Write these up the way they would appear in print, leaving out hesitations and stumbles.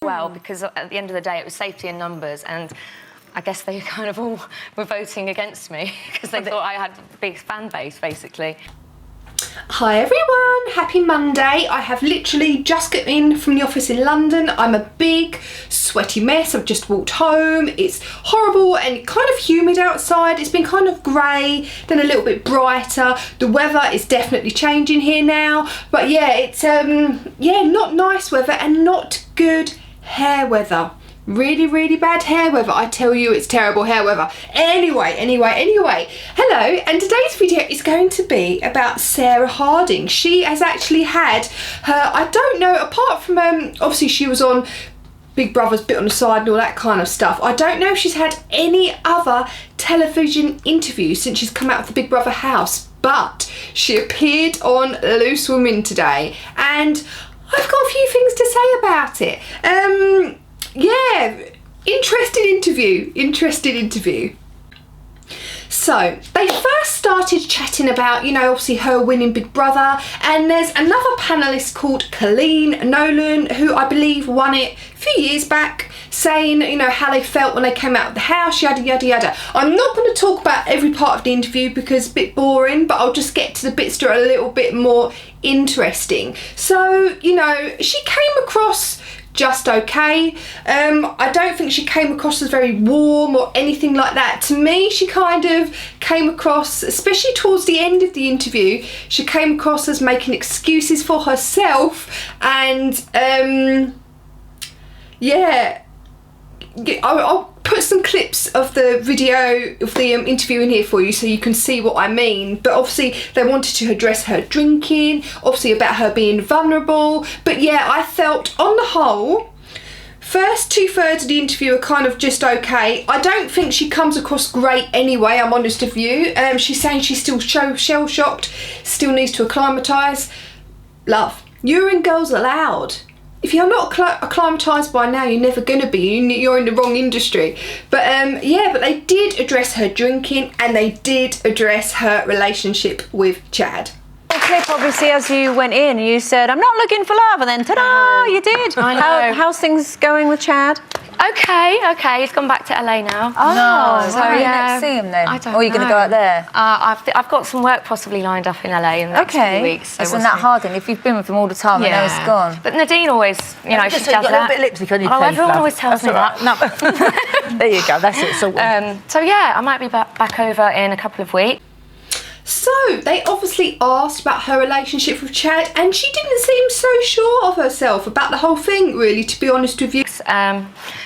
Well, because at the end of the day, it was safety in numbers, and I guess they kind of all were voting against me because they thought I had a big fan base, basically. Hi everyone, happy Monday. I have literally just got in from the office in London. I'm a big sweaty mess. I've just walked home. It's horrible and kind of humid outside. It's been kind of grey, then a little bit brighter. The weather is definitely changing here now, but yeah, it's not nice weather and not good hair weather. Really bad hair weather. I tell you, it's terrible hair weather. Anyway, hello, and today's video is going to be about Sarah Harding. She has actually had her, I don't know, apart from obviously she was on Big Brother's Bit on the Side and all that kind of stuff, I don't know if she's had any other television interviews since she's come out of the Big Brother house, but she appeared on Loose Women today, and I've got a few things to say about it. Yeah, interesting interview. So they first started chatting about, you know, obviously her winning Big Brother, and there's another panellist called Colleen Nolan who I believe won it a few years back, saying, you know, how they felt when they came out of the house, yada yada yada. I'm not going to talk about every part of the interview because it's a bit boring, but I'll just get to the bits that are a little bit more interesting. So, you know, she came across just okay. I don't think she came across as very warm or anything like that. To me, she kind of came across, especially towards the end of the interview, she came across as making excuses for herself, and yeah, I'll put some clips of the video of the interview in here for you so you can see what I mean. But obviously they wanted to address her drinking, obviously about her being vulnerable. But yeah, I felt on the whole, first 2/3 of the interview are kind of just okay. I don't think she comes across great anyway, I'm honest with you. She's saying she's still shell-shocked, still needs to acclimatise. Love, urine girls allowed. If you're not acclimatised by now, you're never going to be. You're in the wrong industry. But yeah, but they did address her drinking, and they did address her relationship with Chad. Clip, obviously, as you went in, you said, "I'm not looking for love," and then ta-da, you did. I know. How's things going with Chad? Okay. He's gone back to LA now. Oh, no. So Right. yeah, Let's see him then. I don't or are you going to go out there? I've got some work possibly lined up in LA in the next few weeks. So Isn't that hard then? If you've been with him all the time, and now he's gone. But Nadine always, you know, she does that. You've got a little bit of lipstick on your teeth. Everyone always tells me that. No. There you go. That's it. So yeah, I might be back over in a couple of weeks. So they obviously asked about her relationship with Chad, and she didn't seem so sure of herself about the whole thing, really, to be honest with you.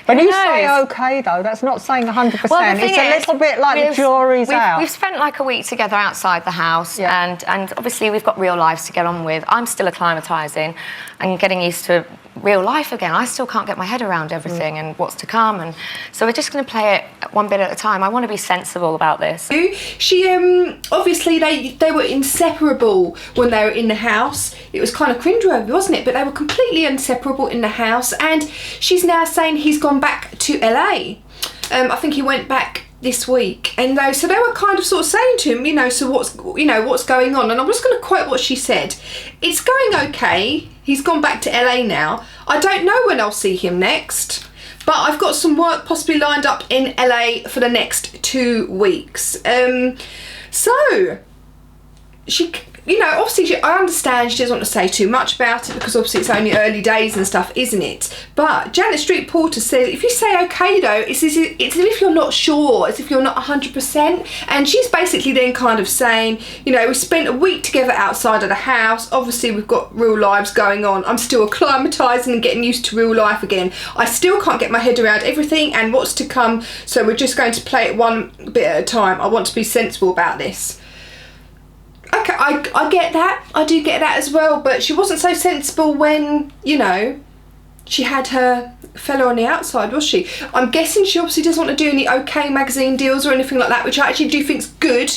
When you say okay, though, that's not saying 100%. Well, it's a little bit like the jury's out. We've spent like a week together outside the house, and obviously we've got real lives to get on with. I'm still acclimatising and getting used to real life again. I still can't get my head around everything and what's to come, and so we're just going to play it one bit at a time. I want to be sensible about this. She obviously they were inseparable when they were in the house. It was kind of cringeworthy, wasn't it? But they were completely inseparable in the house, and she's now saying he's gone back to LA. I think he went back this week, and so they were kind of sort of saying to him, you know, so what's going on? And I'm just going to quote what she said. "It's going okay. He's gone back to LA now. I don't know when I'll see him next, but I've got some work possibly lined up in LA for the next 2 weeks." So she, you know, obviously I understand she doesn't want to say too much about it because obviously it's only early days and stuff, isn't it? But Janet Street Porter said, if you say okay though, it's as if you're not sure, as if you're not 100%. And she's basically then kind of saying, you know, we spent a week together outside of the house. Obviously we've got real lives going on. I'm still acclimatising and getting used to real life again. I still can't get my head around everything and what's to come. So we're just going to play it one bit at a time. I want to be sensible about this. Okay, I get that. I do get that as well, but she wasn't so sensible when, you know, she had her fella on the outside, was she? I'm guessing she obviously doesn't want to do any OK magazine deals or anything like that, which I actually do think's good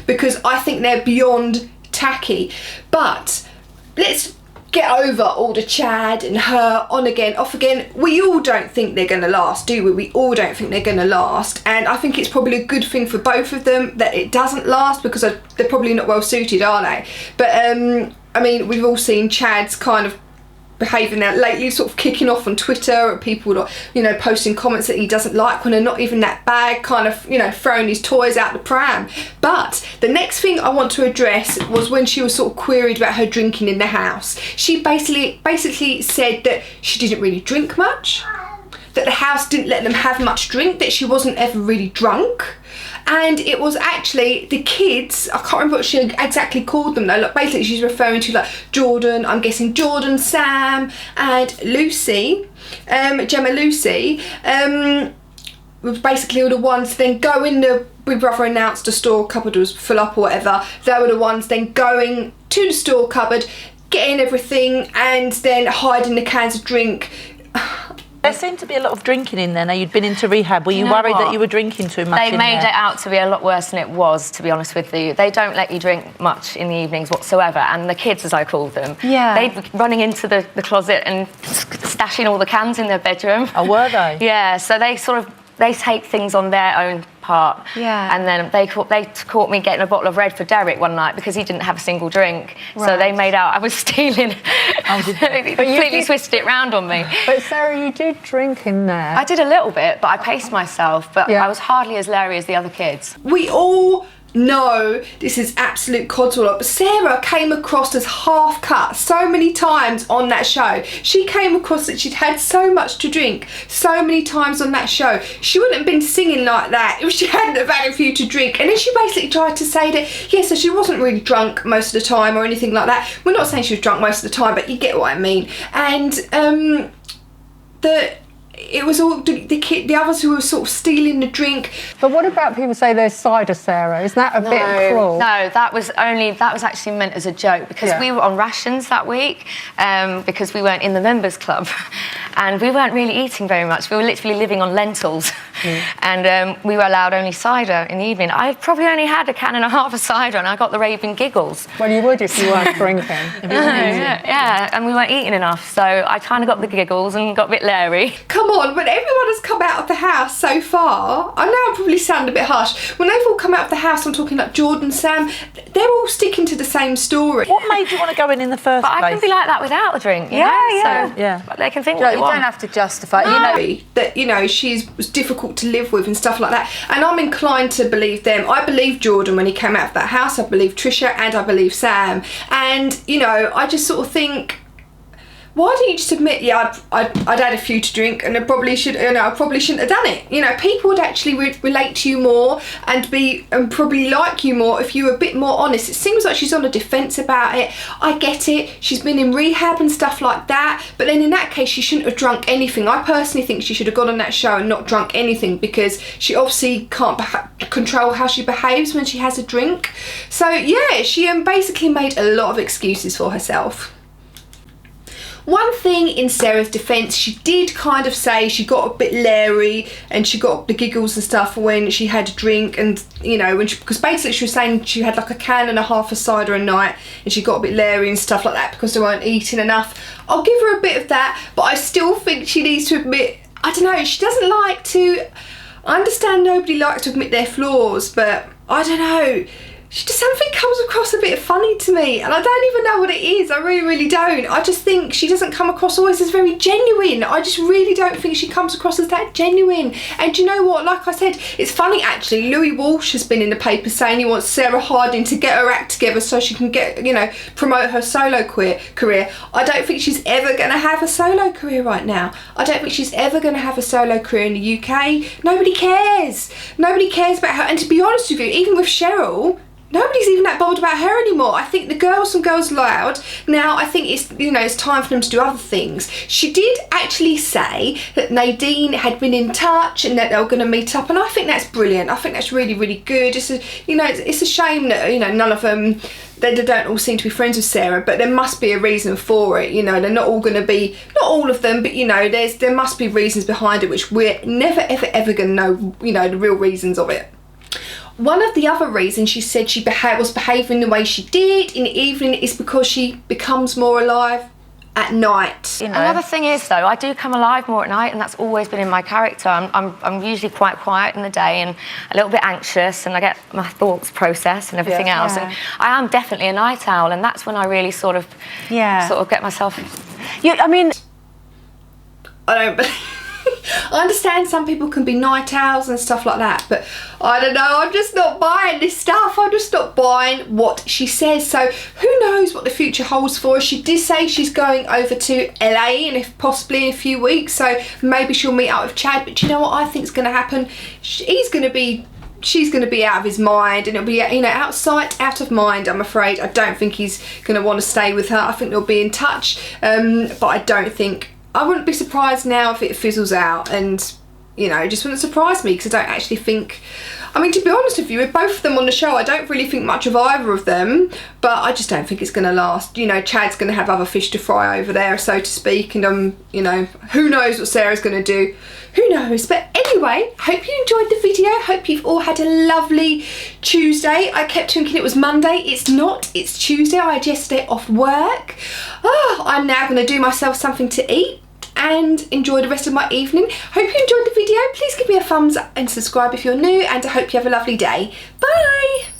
because I think they're beyond tacky. But let's get over all the Chad and her on again, off again. We all don't think they're going to last, do we? We all don't think they're going to last, and I think it's probably a good thing for both of them that it doesn't last because they're probably not well suited, are they? But I mean, we've all seen Chad's kind of behaving now lately, sort of kicking off on Twitter at people, you know, posting comments that he doesn't like when they're not even that bad, kind of, you know, throwing his toys out the pram. But the next thing I want to address was when she was sort of queried about her drinking in the house. She basically said that she didn't really drink much, that the house didn't let them have much drink, that she wasn't ever really drunk. And it was actually the kids, I can't remember what she exactly called them though, like basically she's referring to like Jordan, I'm guessing Jordan, Sam and Lucy, Gemma, Lucy, was basically all the ones then going, the Big Brother announced the store cupboard was full up or whatever, they were the ones then going to the store cupboard, getting everything and then hiding the cans of drink. There seemed to be a lot of drinking in there. Now, you'd been into rehab. Were you worried that you were drinking too much They made it out to be a lot worse than it was, to be honest with you. They don't let you drink much in the evenings whatsoever. And the kids, as I call them, they'd be running into the closet and stashing all the cans in their bedroom. Oh, were they? Yeah, so they take things on their own part. Yeah. And then they caught me getting a bottle of red for Derek one night because he didn't have a single drink. Right. So they made out I was stealing. They completely twisted it round on me. But Sarah, you did drink in there. I did a little bit, but I paced myself. But I was hardly as leery as the other kids. We all know this is absolute codswallop, but Sarah came across as half cut so many times on that show. She came across that she'd had so much to drink so many times on that show. She wouldn't have been singing like that if she hadn't have had a few to drink. And then she basically tried to say that, yeah, so she wasn't really drunk most of the time or anything like that. We're not saying she was drunk most of the time, but you get what I mean. And it was all the others who were sort of stealing the drink. But what about people say there's cider, Sarah? Is that a bit cruel? No, that was actually meant as a joke because we were on rations that week because we weren't in the members club and we weren't really eating very much. We were literally living on lentils and we were allowed only cider in the evening. I probably only had a can and a half of cider and I got the raving giggles. Well, you would if you weren't drinking. Yeah, and we weren't eating enough, so I kind of got the giggles and got a bit leery. Come on, when everyone has come out of the house so far, I know I probably sound a bit harsh, when they've all come out of the house, I'm talking like Jordan, Sam, they're all sticking to the same story. What made you want to go in the first place? But I can be like that without a drink, you know? So they can think what they want. You don't have to justify it. You know that, you know, she was difficult to live with and stuff like that, and I'm inclined to believe them. I believe Jordan when he came out of that house, I believe Trisha, and I believe Sam, and you know, I just sort of think, why don't you just admit, yeah, I'd had a few to drink and I probably shouldn't have done it. You know, people would actually relate to you more and probably like you more if you were a bit more honest. It seems like she's on a defence about it. I get it. She's been in rehab and stuff like that. But then in that case, she shouldn't have drunk anything. I personally think she should have gone on that show and not drunk anything because she obviously can't control how she behaves when she has a drink. So yeah, she basically made a lot of excuses for herself. One thing in Sarah's defence, she did kind of say she got a bit leery and she got the giggles and stuff when she had a drink, and you know, because basically she was saying she had like a can and a half of cider a night and she got a bit leery and stuff like that because they weren't eating enough. I'll give her a bit of that, but I still think she needs to admit, I don't know, she doesn't like to, I understand nobody likes to admit their flaws, but I don't know, something comes across a bit funny to me and I don't even know what it is. I really don't. I just think she doesn't come across always as very genuine. I just really don't think she comes across as that genuine. And do you know what, like I said, it's funny actually, Louis Walsh has been in the paper saying he wants Sarah Harding to get her act together so she can get, you know, promote her solo career. I don't think she's ever going to have a solo career right now. I don't think she's ever going to have a solo career in the UK. Nobody cares. Nobody cares about her. And to be honest with you, even with Cheryl, nobody's even that bothered about her anymore. I think the girls and Girls Loud, now I think it's, you know, it's time for them to do other things. She did actually say that Nadine had been in touch and that they were going to meet up, and I think that's brilliant. I think that's really good. It's a shame that, you know, none of them, they don't all seem to be friends with Sarah, but there must be a reason for it. You know, they're not all going to be, not all of them, but you know, there must be reasons behind it which we're never ever going to know, you know, the real reasons of it. One of the other reasons she said she was behaving the way she did in the evening is because she becomes more alive at night. You know? Another thing is though, I do come alive more at night, and that's always been in my character. I'm usually quite quiet in the day and a little bit anxious, and I get my thoughts processed and everything else. And I am definitely a night owl, and that's when I really sort of get myself I mean, I don't believe. I understand some people can be night owls and stuff like that, but I don't know, I'm just not buying this stuff. I'm just not buying what she says. So who knows what the future holds for her. She did say she's going over to LA and if possibly in a few weeks, so maybe she'll meet up with Chad. But do you know what I think is going to happen? She's going to be out of his mind, and it'll be, you know, out of sight, out of mind, I'm afraid. I don't think he's going to want to stay with her. I think they'll be in touch, but I wouldn't be surprised now if it fizzles out, and, you know, it just wouldn't surprise me, because I don't actually think, I mean, to be honest with you, with both of them on the show, I don't really think much of either of them, but I just don't think it's going to last. You know, Chad's going to have other fish to fry over there, so to speak, and you know, who knows what Sarah's going to do. Who knows? But anyway, hope you enjoyed the video. Hope you've all had a lovely Tuesday. I kept thinking it was Monday. It's not. It's Tuesday. I had yesterday off work. Oh, I'm now going to do myself something to eat and enjoy the rest of my evening. Hope you enjoyed the video. Please give me a thumbs up and subscribe if you're new, and I hope you have a lovely day. Bye!